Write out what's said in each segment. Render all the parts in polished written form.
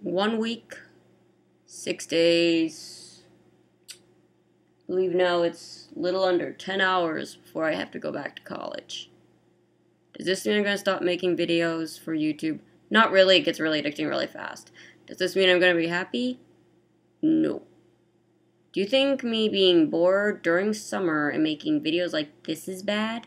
1 week, 6 days. I believe now it's little under 10 hours before I have to go back to college. Does this mean I'm going to stop making videos for YouTube? Not really, it gets really addicting really fast. Does this mean I'm going to be happy? No. Do you think me being bored during summer and making videos like this is bad?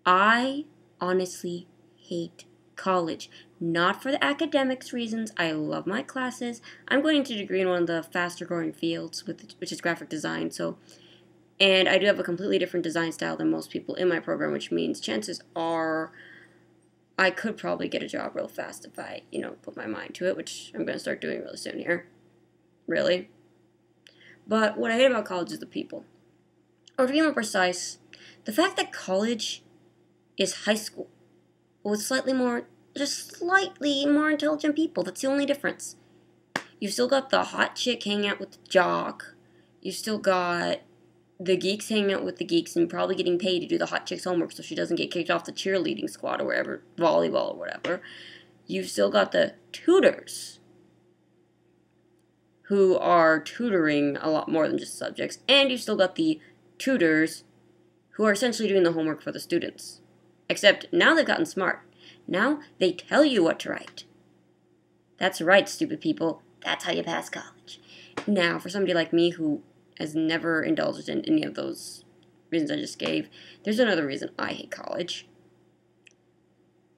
I honestly hate college. Not for the academics reasons. I love my classes. I'm going into a degree in one of the faster growing fields, which is graphic design. And I do have a completely different design style than most people in my program, which means chances are I could probably get a job real fast if I, put my mind to it, which I'm going to start doing really soon here. Really. But what I hate about college is the people. Or to be more precise, the fact that college is high school with slightly more intelligent people. That's the only difference. You've still got the hot chick hanging out with the jock. You've still got the geeks hanging out with the geeks and probably getting paid to do the hot chick's homework so she doesn't get kicked off the cheerleading squad or wherever, volleyball or whatever. You've still got the tutors who are tutoring a lot more than just subjects. And you've still got the tutors who are essentially doing the homework for the students. Except now they've gotten smart. Now they tell you what to write. That's right, stupid people. That's how you pass college. Now, for somebody like me who has never indulged in any of those reasons I just gave, there's another reason I hate college.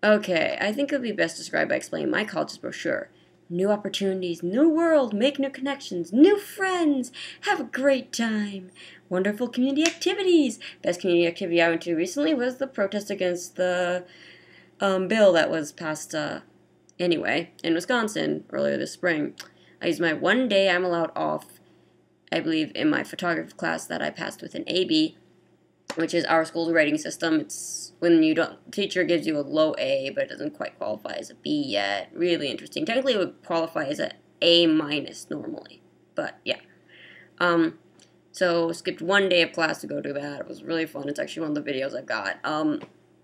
Okay, I think it would be best described by explaining my college's brochure. New opportunities, new world, make new connections, new friends, have a great time, wonderful community activities. Best community activity I went to recently was the protest against the bill that was passed in Wisconsin earlier this spring. I used my 1 day I'm allowed off, I believe, in my photography class that I passed with an AB, which is our school's rating system. It's when teacher gives you a low A, but it doesn't quite qualify as a B yet. Really interesting. Technically, it would qualify as an A- normally, but yeah. So skipped 1 day of class to go do that. It was really fun. It's actually one of the videos I've got.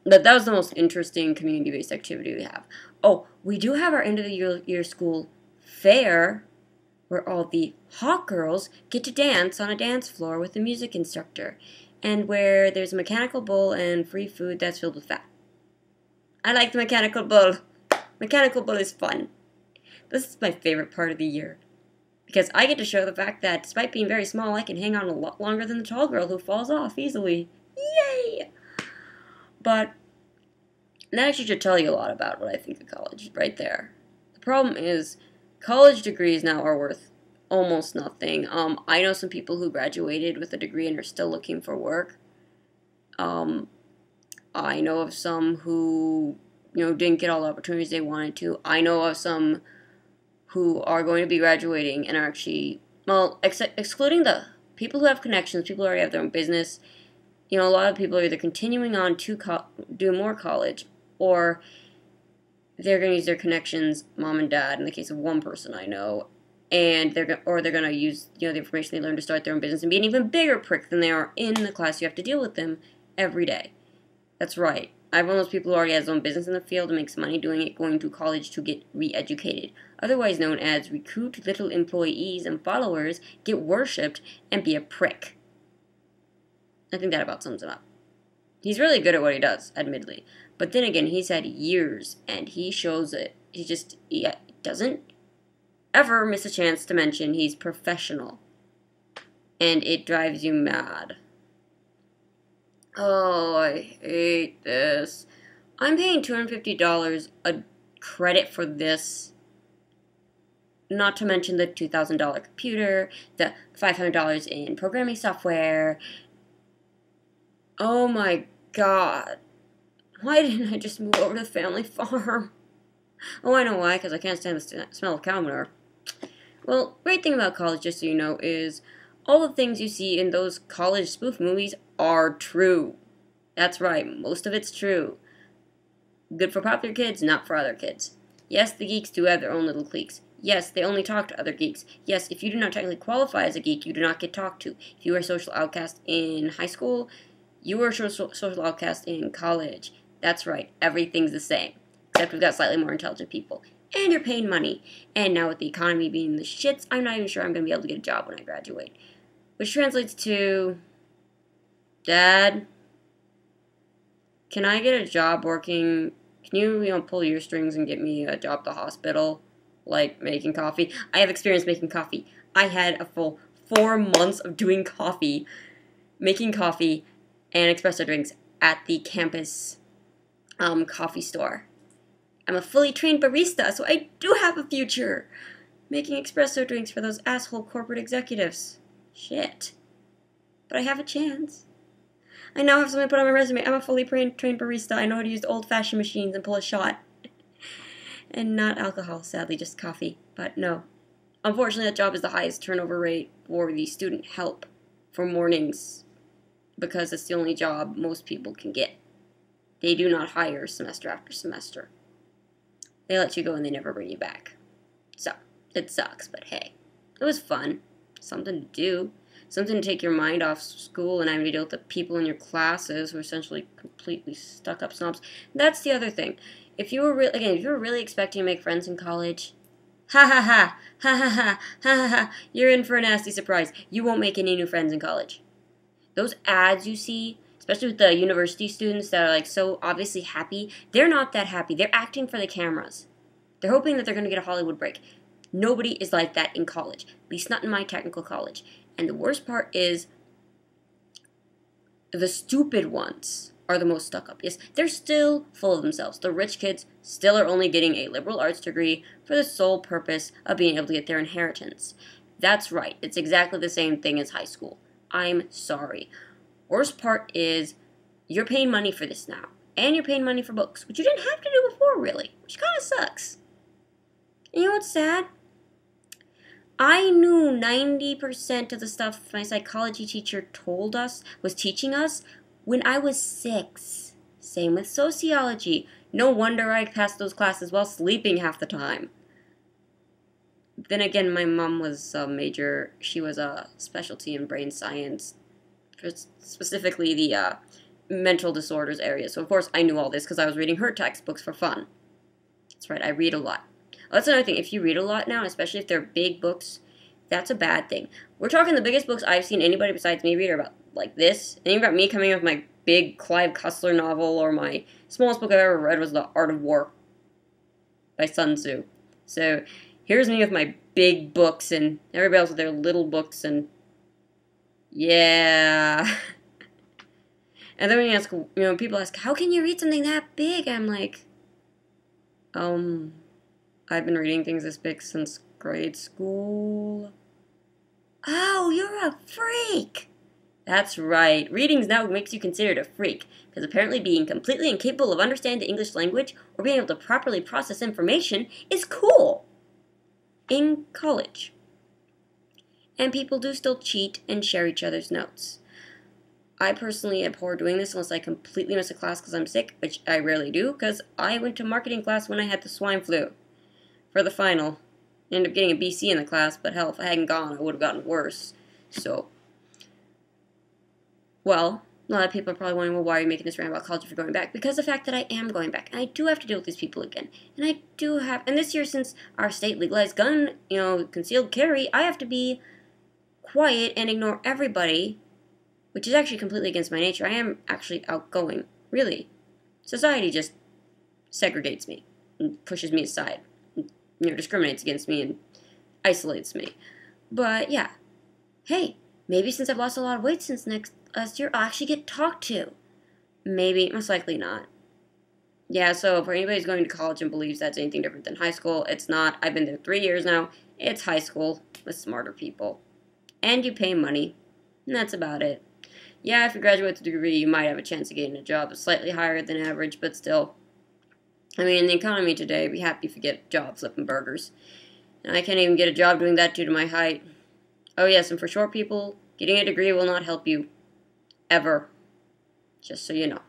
But that was the most interesting community-based activity we have. Oh, we do have our end of the year school fair, where all the hot girls get to dance on a dance floor with a music instructor, and where there's a mechanical bull and free food that's filled with fat. I like the mechanical bull. Mechanical bull is fun. This is my favorite part of the year, because I get to show the fact that despite being very small, I can hang on a lot longer than the tall girl who falls off easily. Yay! But that actually should tell you a lot about what I think of college right there. The problem is, college degrees now are worth almost nothing. I know some people who graduated with a degree and are still looking for work. I know of some who, didn't get all the opportunities they wanted to. I know of some who are going to be graduating and are actually, excluding the people who have connections, people who already have their own business. A lot of people are either continuing on to do more college, or they're going to use their connections, mom and dad, in the case of one person I know, and they're going to use the information they learned to start their own business and be an even bigger prick than they are in the class. You have to deal with them every day. That's right. I have one of those people who already has his own business in the field and makes money doing it, going to college to get re-educated, otherwise known as recruit little employees and followers, get worshipped, and be a prick. I think that about sums him up. He's really good at what he does, admittedly. But then again, he's had years, and he shows it. He doesn't ever miss a chance to mention he's professional. And it drives you mad. Oh, I hate this. I'm paying $250 a credit for this. Not to mention the $2,000 computer, the $500 in programming software. Oh my god. Why didn't I just move over to the family farm? Oh, I know why, because I can't stand the smell of cow manure. Well, great thing about college, just so you know, is all the things you see in those college spoof movies are true. That's right, most of it's true. Good for popular kids, not for other kids. Yes, the geeks do have their own little cliques. Yes, they only talk to other geeks. Yes, if you do not technically qualify as a geek, you do not get talked to. If you are a social outcast in high school, you are a social outcast in college. That's right, everything's the same. Except we've got slightly more intelligent people. and you're paying money. And now with the economy being the shits, I'm not even sure I'm going to be able to get a job when I graduate. Which translates to, Dad, can I get a job working, can you pull your strings and get me a job at the hospital? Like making coffee. I have experience making coffee. I had a full 4 months of doing coffee, making coffee and espresso drinks at the campus coffee store. I'm a fully trained barista, so I do have a future making espresso drinks for those asshole corporate executives. Shit. But I have a chance. I now have something to put on my resume. I'm a fully trained barista. I know how to use old-fashioned machines and pull a shot. And not alcohol, sadly, just coffee. But no. Unfortunately, that job is the highest turnover rate for the student help for mornings because it's the only job most people can get. They do not hire semester after semester. They let you go and they never bring you back. So, it sucks, but hey. It was fun. Something to do. Something to take your mind off school and having to deal with the people in your classes who are essentially completely stuck-up snobs. That's the other thing. If you were really expecting to make friends in college, ha ha ha, ha ha ha, ha ha ha, you're in for a nasty surprise. You won't make any new friends in college. Those ads you see, especially with the university students that are like so obviously happy, they're not that happy. They're acting for the cameras. They're hoping that they're going to get a Hollywood break. Nobody is like that in college, at least not in my technical college. And the worst part is the stupid ones are the most stuck up. Yes, they're still full of themselves. The rich kids still are only getting a liberal arts degree for the sole purpose of being able to get their inheritance. That's right. It's exactly the same thing as high school. I'm sorry. Worst part is you're paying money for this now. And you're paying money for books, which you didn't have to do before, really. Which kind of sucks. And you know what's sad? I knew 90% of the stuff my psychology teacher was teaching us when I was 6. Same with sociology. No wonder I passed those classes while sleeping half the time. Then again, my mom was she was a specialty in brain science, specifically the mental disorders area. So of course I knew all this because I was reading her textbooks for fun. That's right, I read a lot. That's another thing. If you read a lot now, especially if they're big books, that's a bad thing. We're talking the biggest books I've seen anybody besides me read are about like this. And even about me coming up with my big Clive Cussler novel, or my smallest book I've ever read was The Art of War by Sun Tzu. So here's me with my big books and everybody else with their little books, and yeah. And then when you ask, people ask, how can you read something that big? I'm like, I've been reading things this big since grade school. Oh, you're a freak! That's right. Readings now makes you considered a freak, because apparently being completely incapable of understanding the English language or being able to properly process information is cool. In college. And people do still cheat and share each other's notes. I personally abhor doing this unless I completely miss a class because I'm sick, which I rarely do, because I went to marketing class when I had the swine flu for the final. I ended up getting a BC in the class, but hell, if I hadn't gone, I would have gotten worse. So, well, a lot of people are probably wondering, well, why are you making this rant about college if you're going back? Because the fact that I am going back, and I do have to deal with these people again. And this year, since our state legalized gun, concealed carry, I have to be quiet and ignore everybody, which is actually completely against my nature. I am actually outgoing, really. Society just segregates me and pushes me aside. Discriminates against me and isolates me. But yeah, hey, maybe since I've lost a lot of weight since last year, I'll actually get talked to. Maybe, most likely not. Yeah, so for anybody who's going to college and believes that's anything different than high school, it's not. I've been there 3 years now. It's high school with smarter people. And you pay money. And that's about it. Yeah, if you graduate with a degree, you might have a chance of getting a job that's slightly higher than average, but still. I mean, in the economy today, I'd be happy if you get a job flipping burgers. And I can't even get a job doing that due to my height. Oh yes, and for short people, getting a degree will not help you. Ever. Just so you know.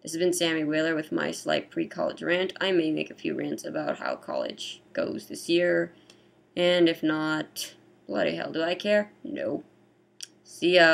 This has been Sammy Wheeler with my slight pre-college rant. I may make a few rants about how college goes this year. And if not, bloody hell, do I care? No. See ya.